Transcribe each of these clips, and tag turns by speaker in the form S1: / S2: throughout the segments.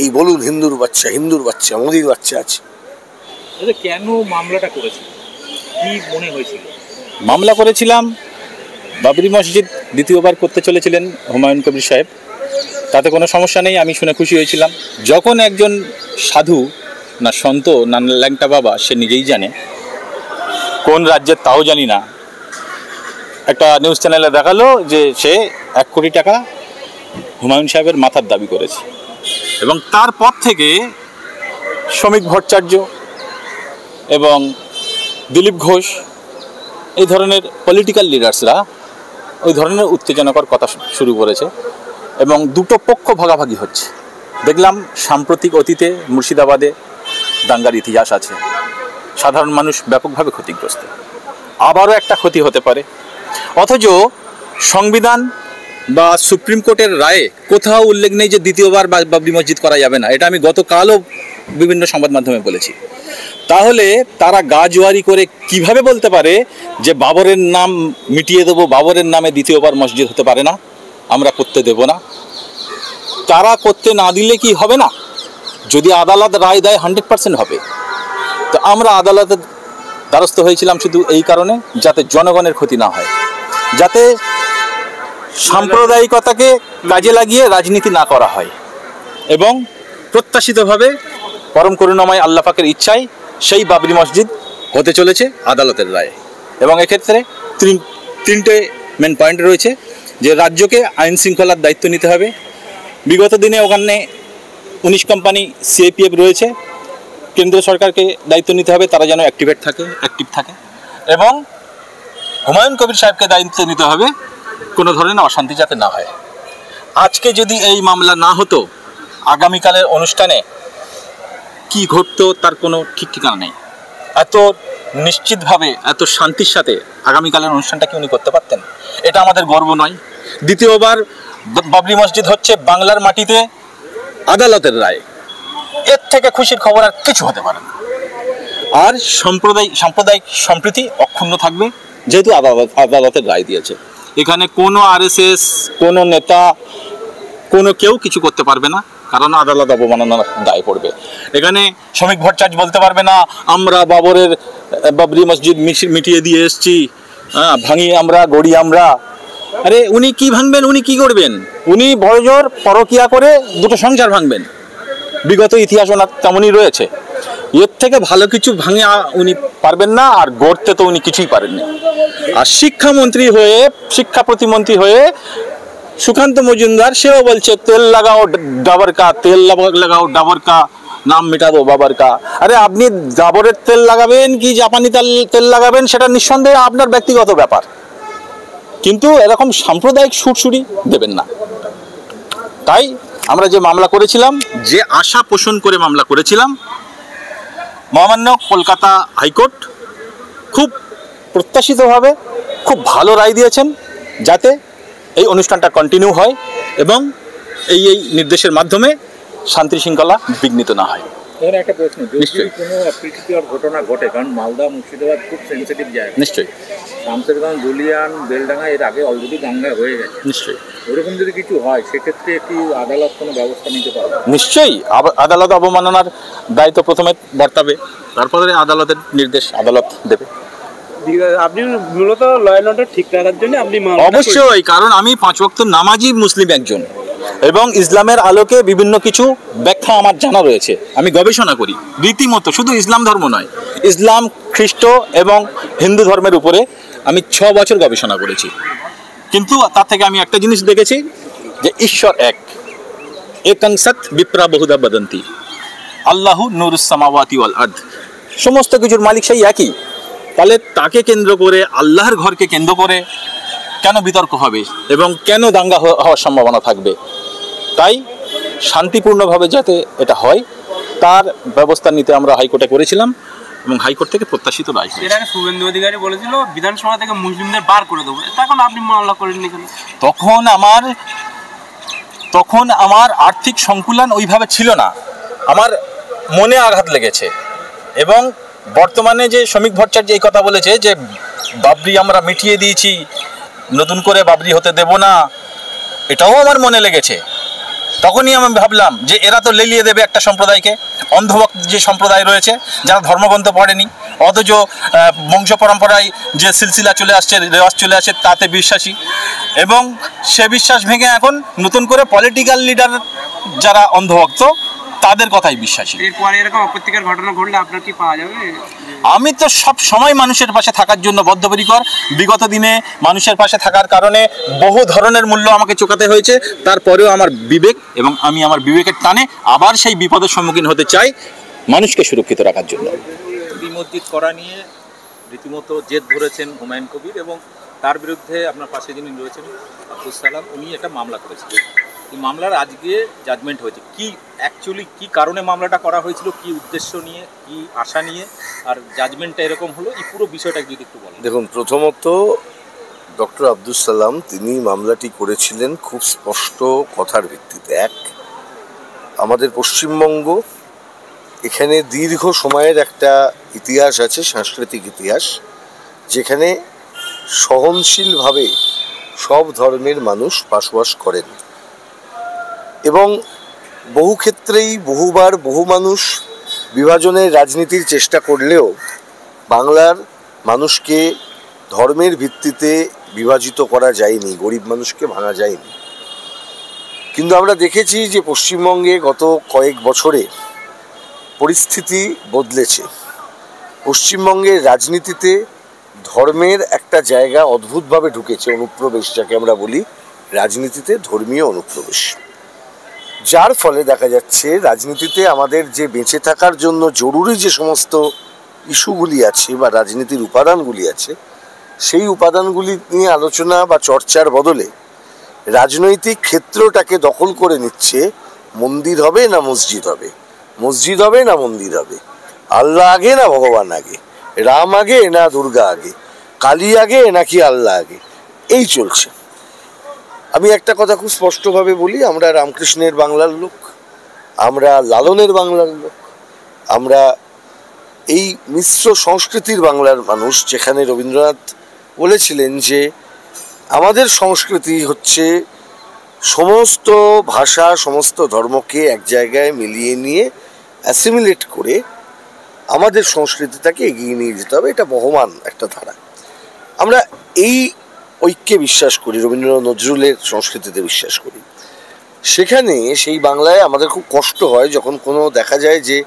S1: এই বলুন হিন্দুর বাচ্চা মোদির বাচ্চা আছে।
S2: কেন মামলাটা করেছিল, কি মনে হয়েছিল?
S3: মামলা করেছিলাম, বাবরি মসজিদ দ্বিতীয়বার করতে চলেছিলেন হুমায়ুন কবির সাহেব, তাতে কোনো সমস্যা নেই, আমি শুনে খুশি হয়েছিলাম। যখন একজন সাধু না সন্ত না ল্যাংটা বাবা, সে নিজেই জানে কোন রাজ্যের তাও জানি না, একটা নিউজ চ্যানেলে দেখালো যে সে 1 কোটি টাকা হুমায়ুন সাহেবের মাথার দাবি করেছে, এবং তারপর থেকে শ্রমিক ভট্টাচার্য এবং দিলীপ ঘোষ এই ধরনের পলিটিক্যাল লিডার্সরা ওই ধরনের উত্তেজনাকর কথা শুরু করেছে, এবং দুটো পক্ষ ভাগাভাগি হচ্ছে। দেখলাম সাম্প্রতিক অতীতে মুর্শিদাবাদে দাঙ্গার ইতিহাস আছে, সাধারণ মানুষ ব্যাপকভাবে ক্ষতিগ্রস্ত, আবারও একটা ক্ষতি হতে পারে। অথচ সংবিধান বা সুপ্রিম কোর্টের রায়ে কোথাও উল্লেখ নেই যে দ্বিতীয়বার বাবরি মসজিদ করা যাবে না। এটা আমি গতকালও বিভিন্ন সংবাদ মাধ্যমে বলেছি। তাহলে তারা গা জোয়ারি করে কিভাবে বলতে পারে যে বাবরের নাম মিটিয়ে দেবো, বাবরের নামে দ্বিতীয়বার মসজিদ হতে পারে না, আমরা করতে দেব না? তারা করতে না দিলে কি হবে না? যদি আদালত রায় দেয় 100% হবে। তো আমরা আদালতের দ্বারস্থ হয়েছিলাম শুধু এই কারণে, যাতে জনগণের ক্ষতি না হয়, যাতে সাম্প্রদায়িকতাকে কাজে লাগিয়ে রাজনীতি না করা হয়, এবং প্রত্যাশিতভাবে পরম করুণাময় আল্লাহ পাকের ইচ্ছায় সেই বাবরি মসজিদ হতে চলেছে আদালতের রায়ে। এবং এক্ষেত্রে তিনটে মেন পয়েন্ট রয়েছে, যে রাজ্যকে আইন শৃঙ্খলার দায়িত্ব নিতে হবে। বিগত দিনে ওখানে 19 কোম্পানি সিআইপিএফ রয়েছে, কেন্দ্র সরকারকে দায়িত্ব নিতে হবে তারা যেন অ্যাক্টিভ থাকে, এবং হুমায়ুন কবির সাহেবকে দায়িত্ব নিতে হবে কোনো ধরনের অশান্তি যাতে না হয়। আজকে যদি এই মামলা না হতো, আগামীকালের অনুষ্ঠানে কি ঘটতো তার কোনো ঠিক ঠিকানা নেই। এত নিশ্চিতভাবে এত শান্তির সাথে আগামীকালের অনুষ্ঠানটা কি উনি করতে পারতেন? এটা আমাদের গর্ব নয়? দ্বিতীয়বার বাবরি মসজিদ হচ্ছে বাংলার মাটিতে আদালতের রায়, এর থেকে খুশির খবর আর কিছু হতে পারে না। আর সাম্প্রদায়িক সম্প্রীতি অক্ষুণ্ণ থাকবে, যেহেতু আদালতের রায় দিয়েছে। এখানে কোনো আরএসএস, কোনো নেতা, কোনো কেউ কিছু করতে পারবে না, কারণ আদালত অবমাননার দায় পড়বে। এখানে শ্রমিক ভট্টাচার্য বলতে পারবে না আমরা বাবরি মসজিদ মিটিয়ে দিয়ে এসছি, ভাঙিয়ে আমরা, গড়ি আমরা। আরে উনি কি ভাঙবেন, উনি কি করবেন? উনি বড়জোর পরকিয়া করে দুটো সংসার ভাঙবেন, বিগত ইতিহাস ওনার তেমনই রয়েছে। এর থেকে ভালো কিছু ভাঙে উনি পারবেন না, আর গড়তে তো উনি কিছুই পারেননি। আর শিক্ষা প্রতিমন্ত্রী হয়ে সুকান্ত মজুমদার, সেও বলছে তেল লাগাও ডাবর কা নাম মিটা দো বাবার কা। আরে আপনি ডাবরের তেল লাগাবেন কি জাপানি তেল লাগাবেন সেটা নিঃসন্দেহে আপনার ব্যক্তিগত ব্যাপার, কিন্তু এরকম সাম্প্রদায়িক সুরসুরি দেবেন না। তাই আমরা যে মামলা করেছিলাম, যে আশা পোষণ করে মামলা করেছিলাম, মহামান্য কলকাতা হাইকোর্ট খুব প্রত্যাশিতভাবে খুব ভালো রায় দিয়েছেন, যাতে এই অনুষ্ঠানটা কন্টিনিউ হয় এবং এই নির্দেশের মাধ্যমে শান্তি শৃঙ্খলা বিঘ্নিত না হয়।
S2: একটা প্রশ্ন, যদি কোনো অপ্রীতিকর ঘটনা ঘটে, কারণ মালদা মুর্শিদাবাদ খুব সেন্সিটিভ জায়গা,
S3: নিশ্চয়ই
S2: শামসেরগঞ্জ, ধুলিয়ান, বেলডাঙ্গা এর আগে অলরেডি দাঙ্গা হয়ে গেছে,
S3: নিশ্চয়ই
S2: ওরকম যদি কিছু হয় সেক্ষেত্রে কি আদালত কোনো ব্যবস্থা নিতে পারবে?
S3: নিশ্চয়ই আদালত অবমাননার দায়িত্ব প্রথমে বর্তাবে, তারপরে আদালতের নির্দেশ আদালত দেবে।
S4: আপনি মূলত ল অ্যান্ড অর্ডার ঠিক রাখার জন্য আপনি
S3: অবশ্যই, কারণ আমি 5 ওয়াক্ত নামাজি মুসলিম একজন, এবং ইসলামের আলোকে বিভিন্ন কিছু ব্যাখ্যা আমার জানা রয়েছে। আমি গবেষণা করি রীতিমতো, শুধু ইসলাম ধর্ম নয়, ইসলাম, খ্রিস্ট এবং হিন্দু ধর্মের উপরে আমি 6 বছর গবেষণা করেছি। কিন্তু তার থেকে আমি একটা জিনিস দেখেছি, যে ঈশ্বর একং সৎ বিপ্রা বহুধা বদন্তি, আল্লাহু নূরুস সামাওয়াতি ওয়াল আরদ, সমস্ত কিছুর মালিক সেই একই। তাহলে তাকে কেন্দ্র করে, আল্লাহর ঘরকে কেন্দ্র করে কেন বিতর্ক হবে এবং কেন দাঙ্গা হওয়ার সম্ভাবনা থাকবে? তাই শান্তিপূর্ণভাবে যাতে এটা হয় তার ব্যবস্থা নিতে আমরা হাইকোর্টে করেছিলাম, এবং হাইকোর্ট থেকে প্রত্যাশিত রায়।
S4: এর আগে শুভেন্দু অধিকারী বলেছিল বিধানসভা থেকে মুসলিমদের বার করে দেবো, তখন আপনি মামলা করেননি কেন?
S3: তখন আমার আর্থিক সংকুলন ওইভাবে ছিল না, আমার মনে আঘাত লেগেছে। এবং বর্তমানে যে শ্রমিক ভট্টাচার্য এই কথা বলেছে যে বাবরি আমরা মিটিয়ে দিয়েছি, নতুন করে বাবরি হতে দেব না, এটাও আমার মনে লেগেছে। তখনই আমি ভাবলাম যে এরা তো লেলিয়ে দেবে একটা সম্প্রদায়কে, অন্ধভক্ত যে সম্প্রদায় রয়েছে যারা ধর্মগ্রন্থ পড়েনি, অথচ বংশ পরম্পরায় যে সিলসিলা চলে আসছে, রেওয়াজ চলে আসছে তাতে বিশ্বাসী, এবং সে বিশ্বাস ভেঙে এখন নতুন করে পলিটিক্যাল লিডার যারা অন্ধভক্ত তাদের কথাই বিশ্বাসী।
S4: এরপরে এরকম অপ্রীতিকর ঘটনা ঘটলে আপনার কি পাওয়া যাবে?
S3: আমি তো সব সময় মানুষের পাশে থাকার জন্য বদ্ধপরিকর। বিগত দিনে মানুষের পাশে থাকার কারণে বহু ধরনের মূল্য আমাকে চোকাতে হয়েছে, তারপরেও আমার বিবেক এবং আমি আমার বিবেকের টানে আবার সেই বিপদের সম্মুখীন হতে চাই মানুষকে সুরক্ষিত রাখার জন্য।
S2: মসজিদ করা নিয়ে রীতিমতো জেদ ধরেছেন হুমায়ুন কবির, এবং তার বিরুদ্ধে আপনার পাশে যিনি রয়েছেন আব্দুল সালাম, উনি একটা মামলা করেছিলেন। এই মামলার আজকে জাজমেন্ট হয়েছে। কি অ্যাকচুয়ালি কি কারণে মামলাটা করা হয়েছিল, কি উদ্দেশ্য নিয়ে, কি আশা নিয়ে, আর জাজমেন্টটা এরকম হলো, এই পুরো বিষয়টা যদি একটু বলেন।
S1: দেখুন, প্রথমত ডক্টর আব্দুল সালাম তিনি মামলাটি করেছিলেন খুব স্পষ্ট কথার ভিত্তিতে। এক, আমাদের পশ্চিমবঙ্গ, এখানে দীর্ঘ সময়ের একটা ইতিহাস আছে, সাংস্কৃতিক ইতিহাস, যেখানে সহনশীলভাবে সব ধর্মের মানুষ বসবাস করেন, এবং বহু ক্ষেত্রেই বহুবার বহু মানুষ বিভাজনের রাজনীতির চেষ্টা করলেও বাংলার মানুষকে ধর্মের ভিত্তিতে বিভাজিত করা যায়নি, গরিব মানুষকে ভাঙা যায়নি। কিন্তু আমরা দেখেছি যে পশ্চিমবঙ্গে গত কয়েক বছরে পরিস্থিতি বদলেছে। পশ্চিমবঙ্গের রাজনীতিতে ধর্মের একটা জায়গা অদ্ভুতভাবে ঢুকেছে, অনুপ্রবেশ যাকে আমরা বলি, রাজনীতিতে ধর্মীয় অনুপ্রবেশ, যার ফলে দেখা যাচ্ছে রাজনীতিতে আমাদের যে বেঁচে থাকার জন্য জরুরি যে সমস্ত ইস্যুগুলি আছে বা রাজনীতির উপাদানগুলি আছে, সেই উপাদানগুলি নিয়ে আলোচনা বা চর্চার বদলে রাজনৈতিক ক্ষেত্রটাকে দখল করে নিচ্ছে মন্দির হবে না মসজিদ হবে, মসজিদ হবে না মন্দির হবে, আল্লাহ আগে না ভগবান আগে, রাম আগে না দুর্গা আগে, কালী আগে নাকি আল্লাহ আগে, এই চলছে। আমি একটা কথা খুব স্পষ্টভাবে বলি, আমরা রামকৃষ্ণের বাংলার লোক, আমরা লালনের বাংলার লোক, আমরা এই মিশ্র সংস্কৃতির বাংলার মানুষ, যেখানে রবীন্দ্রনাথ বলেছিলেন যে আমাদের সংস্কৃতি হচ্ছে সমস্ত ভাষা, সমস্ত ধর্মকে এক জায়গায় মিলিয়ে নিয়ে অ্যাসিমিলেট করে আমাদের সংস্কৃতিটাকে এগিয়ে নিয়ে যেতে হবে, এটা বহমান একটা ধারা। আমরা এই ঐক্যে বিশ্বাস করি, রবীন্দ্রনাথ নজরুলের সংস্কৃতিতে বিশ্বাস করি। সেখানে সেই বাংলায় আমাদের খুব কষ্ট হয় যখন কোনো দেখা যায় যে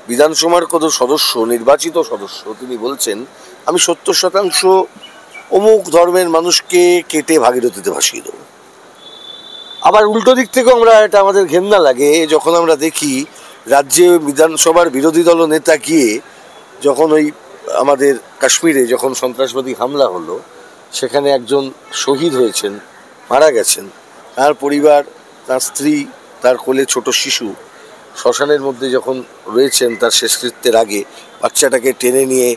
S1: বিধানসভার কোনো সদস্য, নির্বাচিত সদস্য, তিনি বলছেন আমি 70% অমুক ধর্মের মানুষকে কেটে ভাগীরথীতে ভাসিয়ে দেবো। আবার উল্টো দিক থেকেও আমরা, এটা আমাদের ঘেন্না লাগে যখন আমরা দেখি রাজ্যে বিধানসভার বিরোধী দল নেতা গিয়ে যখন ওই আমাদের কাশ্মীরে যখন সন্ত্রাসবাদী হামলা হলো, সেখানে একজন শহীদ হয়েছেন, মারা গেছেন, তার পরিবার, তার স্ত্রী, তার কোলে ছোট শিশু শ্মশানের মধ্যে যখন রয়েছেন তার শেষকৃত্যের আগে, বাচ্চাটাকে টেনে নিয়ে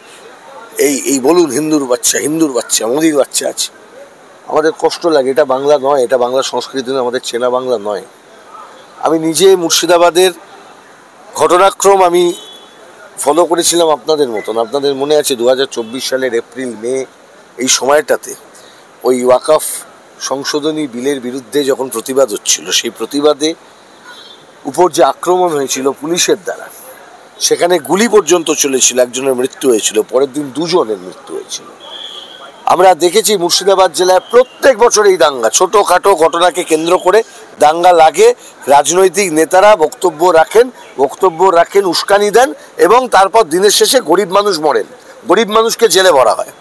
S1: এই বলুন হিন্দুর বাচ্চা মোদির বাচ্চা আছে, আমাদের কষ্ট লাগে। এটা বাংলা নয়, এটা বাংলা সংস্কৃতি নয়, আমাদের চেনা বাংলা নয়। আমি নিজে মুর্শিদাবাদের ঘটনাক্রম আমি ফলো করেছিলাম আপনাদের মতন। আপনাদের মনে আছে 2024 সালের এপ্রিল মে এই সময়টাতে ওই ওয়াকফ সংশোধনী বিলের বিরুদ্ধে যখন প্রতিবাদ হচ্ছিল, সেই প্রতিবাদে উপর যে আক্রমণ হয়েছিল পুলিশের দ্বারা, সেখানে গুলি পর্যন্ত চলেছিল, একজনের মৃত্যু হয়েছিল, পরের দিন 2 জনের মৃত্যু হয়েছিল। আমরা দেখেছি মুর্শিদাবাদ জেলায় প্রত্যেক বছর এই দাঙ্গা, ছোটোখাটো ঘটনাকে কেন্দ্র করে দাঙ্গা লাগে, রাজনৈতিক নেতারা বক্তব্য রাখেন, উস্কানি দেন, এবং তারপর দিনের শেষে গরিব মানুষ মরেন, গরিব মানুষকে জেলে ভরা হয়।